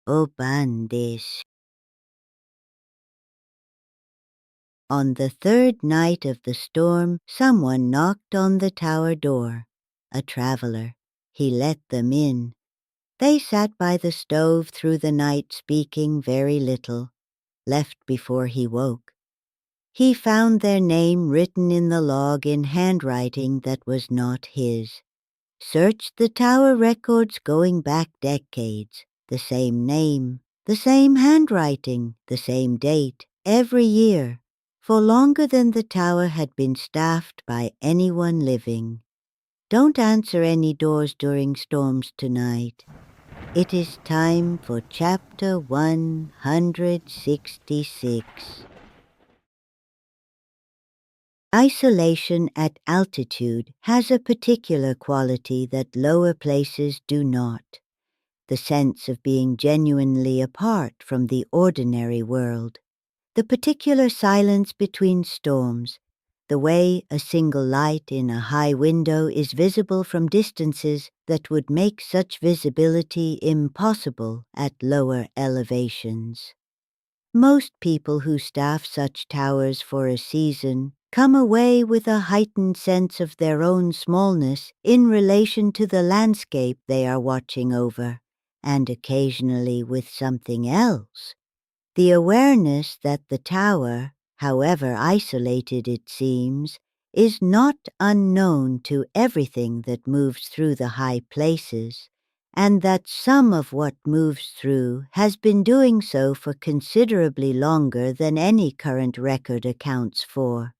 open this. On the third night of the storm, someone knocked on the tower door. A traveler. He let them in. They sat by the stove through the night, speaking very little, left before he woke. He found their name written in the log in handwriting that was not his. Searched the tower records going back decades. The same name, the same handwriting, the same date, every year, for longer than the tower had been staffed by anyone living. Don't answer any doors during storms tonight. It is time for chapter 166. Isolation at altitude has a particular quality that lower places do not. The sense of being genuinely apart from the ordinary world. The particular silence between storms. The way a single light in a high window is visible from distances that would make such visibility impossible at lower elevations. Most people who staff such towers for a season come away with a heightened sense of their own smallness in relation to the landscape they are watching over, and occasionally with something else. The awareness that the tower, however isolated it seems, is not unknown to everything that moves through the high places, and that some of what moves through has been doing so for considerably longer than any current record accounts for.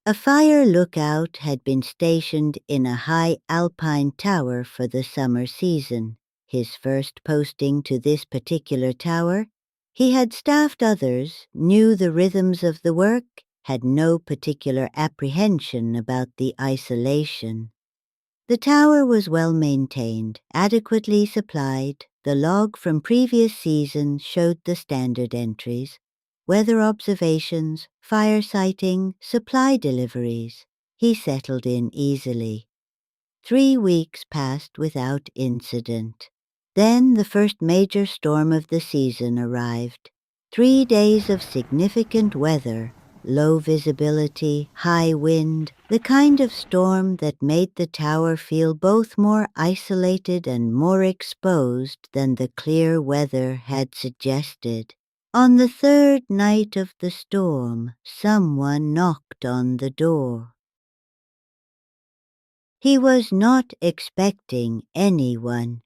A fire lookout had been stationed in a high alpine tower for the summer season. His first posting to this particular tower, he had staffed others, knew the rhythms of the work, had no particular apprehension about the isolation. The tower was well maintained, adequately supplied. The log from previous seasons showed the standard entries. Weather observations, fire sighting, supply deliveries. He settled in easily. 3 weeks passed without incident. Then the first major storm of the season arrived. 3 days of significant weather, low visibility, high wind, the kind of storm that made the tower feel both more isolated and more exposed than the clear weather had suggested. On the third night of the storm, someone knocked on the door. He was not expecting anyone.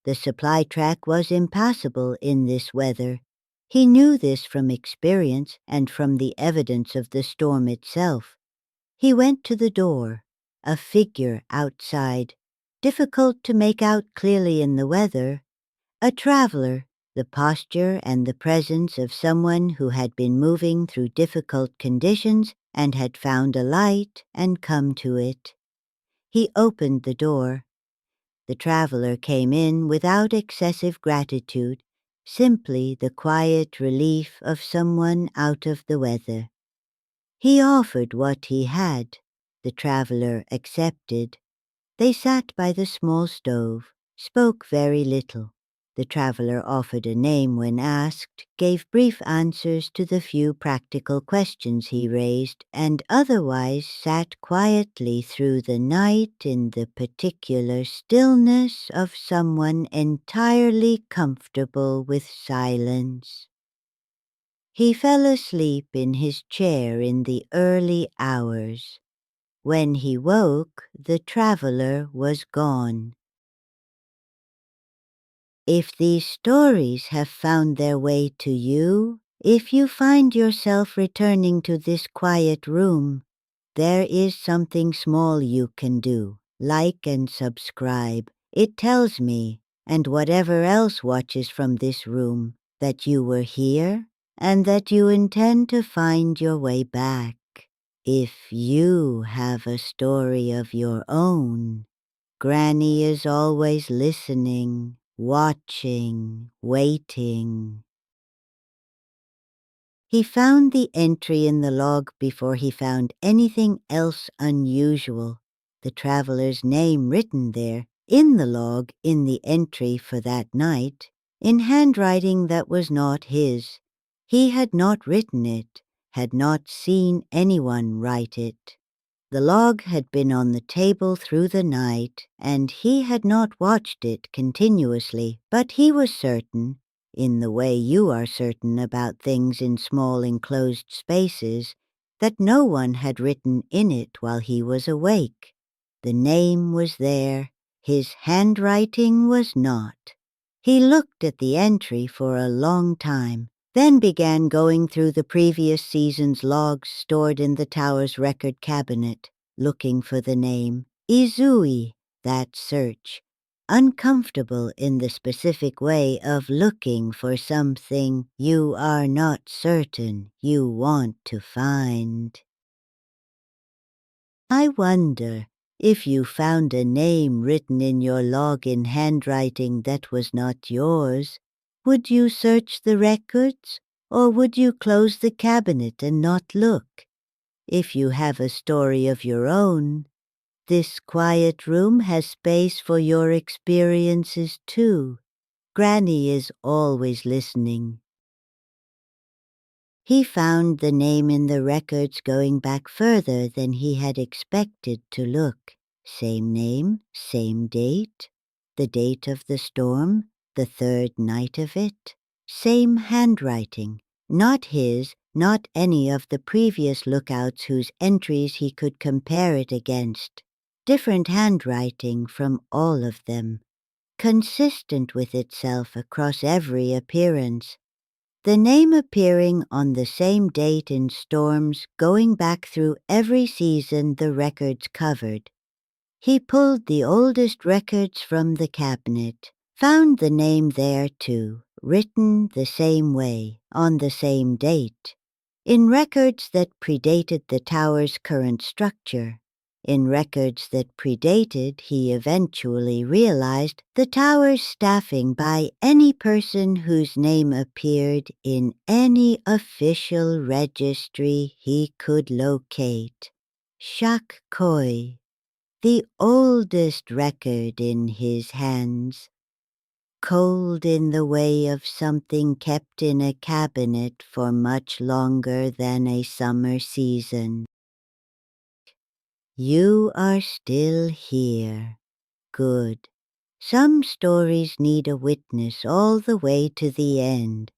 The supply track was impassable in this weather. He knew this from experience and from the evidence of the storm itself. He went to the door, a figure outside, difficult to make out clearly in the weather, a traveler, the posture and the presence of someone who had been moving through difficult conditions and had found a light and come to it. He opened the door. The traveler came in without excessive gratitude, simply the quiet relief of someone out of the weather. He offered what he had. The traveler accepted. They sat by the small stove, spoke very little. The traveler offered a name when asked, gave brief answers to the few practical questions he raised, and otherwise sat quietly through the night in the particular stillness of someone entirely comfortable with silence. He fell asleep in his chair in the early hours. When he woke, the traveler was gone. If these stories have found their way to you, if you find yourself returning to this quiet room, there is something small you can do. Like and subscribe. It tells me, and whatever else watches from this room, that you were here and that you intend to find your way back. If you have a story of your own, Granny is always listening, watching, waiting. He found the entry in the log before he found anything else unusual. The traveler's name written there, in the log in the entry for that night, in handwriting that was not his. He had not written it, had not seen anyone write it. The log had been on the table through the night, and he had not watched it continuously, but he was certain, in the way you are certain about things in small enclosed spaces, that no one had written in it while he was awake. The name was there, his handwriting was not. He looked at the entry for a long time, then began going through the previous season's logs stored in the tower's record cabinet, looking for the name. Izui, that search, uncomfortable in the specific way of looking for something you are not certain you want to find. I wonder if you found a name written in your log in handwriting that was not yours, would you search the records, or would you close the cabinet and not look? If you have a story of your own, this quiet room has space for your experiences too. Granny is always listening. He found the name in the records going back further than he had expected to look. Same name, same date, the date of the storm, the third night of it. Same handwriting, not his, not any of the previous lookouts whose entries he could compare it against. Different handwriting from all of them, consistent with itself across every appearance. The name appearing on the same date in storms going back through every season the records covered. He pulled the oldest records from the cabinet, found the name there too, written the same way, on the same date, in records that predated the tower's current structure. In records that predated, he eventually realized, the tower's staffing by any person whose name appeared in any official registry he could locate. Shak Koi, the oldest record in his hands, cold in the way of something kept in a cabinet for much longer than a summer season. You are still here. Good. Some stories need a witness all the way to the end.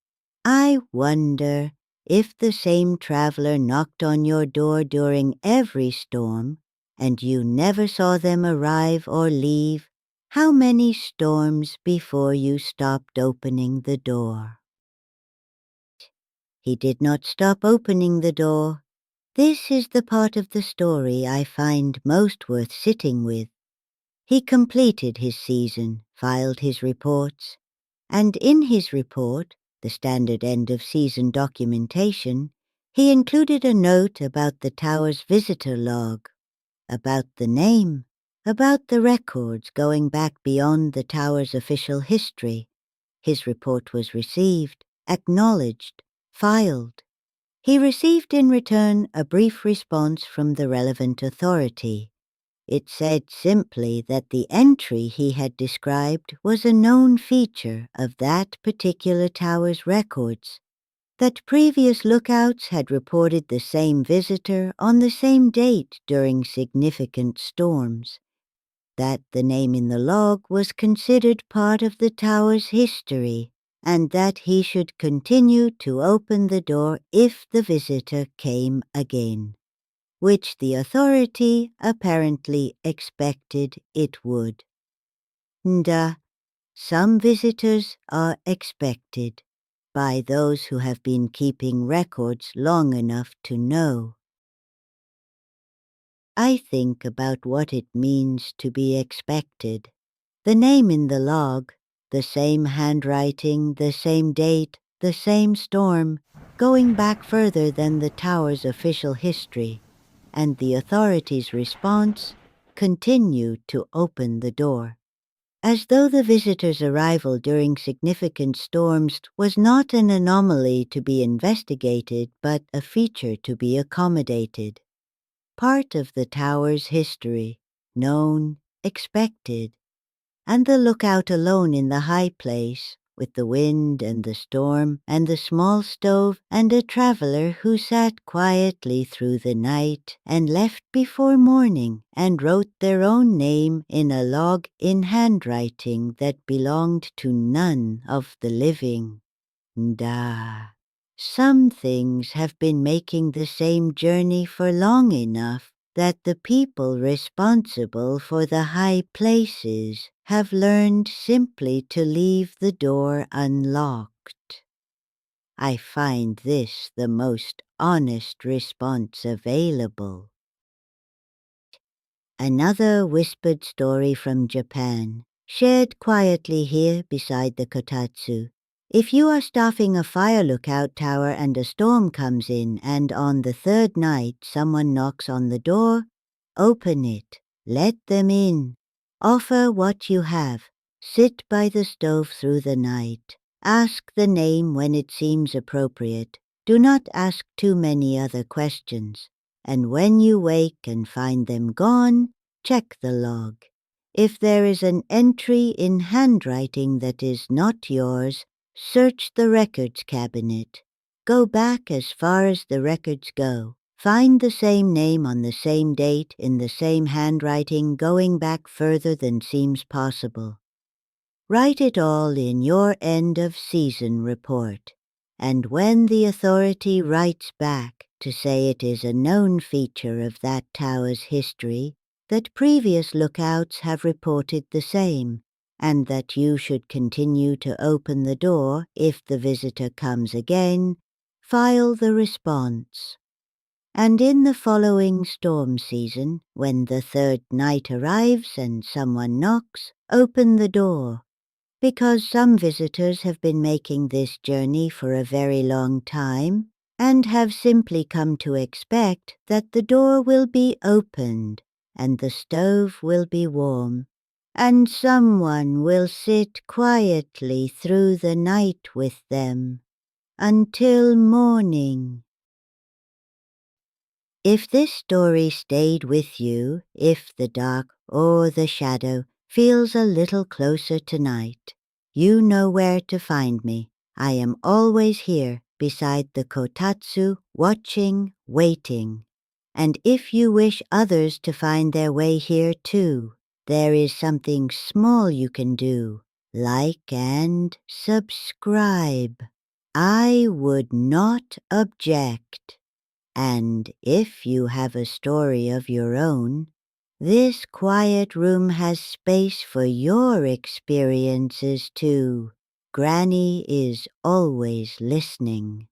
I wonder if the same traveler knocked on your door during every storm, and you never saw them arrive or leave, how many storms before you stopped opening the door? He did not stop opening the door. This is the part of the story I find most worth sitting with. He completed his season, filed his reports, and in his report, the standard end-of-season documentation, he included a note about the tower's visitor log, about the name, about the records going back beyond the tower's official history. His report was received, acknowledged, filed. He received in return a brief response from the relevant authority. It said simply that the entry he had described was a known feature of that particular tower's records, that previous lookouts had reported the same visitor on the same date during significant storms, that the name in the log was considered part of the tower's history, and that he should continue to open the door if the visitor came again, which the authority apparently expected it would. Some visitors are expected by those who have been keeping records long enough to know. I think about what it means to be expected. The name in the log, the same handwriting, the same date, the same storm, going back further than the tower's official history, and the authorities' response, continue to open the door. As though the visitor's arrival during significant storms was not an anomaly to be investigated, but a feature to be accommodated. Part of the tower's history, known, expected. and the lookout alone in the high place, with the wind and the storm and the small stove and a traveler who sat quietly through the night and left before morning and wrote their own name in a log in handwriting that belonged to none of the living. Da. Some things have been making the same journey for long enough that the people responsible for the high places have learned simply to leave the door unlocked. I find this the most honest response available. Another whispered story from Japan, shared quietly here beside the kotatsu. If you are staffing a fire lookout tower and a storm comes in and on the third night someone knocks on the door, open it, let them in. Offer what you have. Sit by the stove through the night. Ask the name when it seems appropriate. Do not ask too many other questions. And when you wake and find them gone, check the log. If there is an entry in handwriting that is not yours, search the records cabinet. Go back as far as the records go. Find the same name on the same date in the same handwriting going back further than seems possible. Write it all in your end of season report. And when the authority writes back to say it is a known feature of that tower's history, that previous lookouts have reported the same, and that you should continue to open the door if the visitor comes again, file the response. And in the following storm season, when the third night arrives and someone knocks, open the door. Because some visitors have been making this journey for a very long time and have simply come to expect that the door will be opened and the stove will be warm and someone will sit quietly through the night with them until morning. If this story stayed with you, if the dark or the shadow feels a little closer tonight, you know where to find me. I am always here beside the kotatsu, watching, waiting. And if you wish others to find their way here too, there is something small you can do. Like and subscribe. I would not object. And if you have a story of your own, this quiet room has space for your experiences too. Granny is always listening.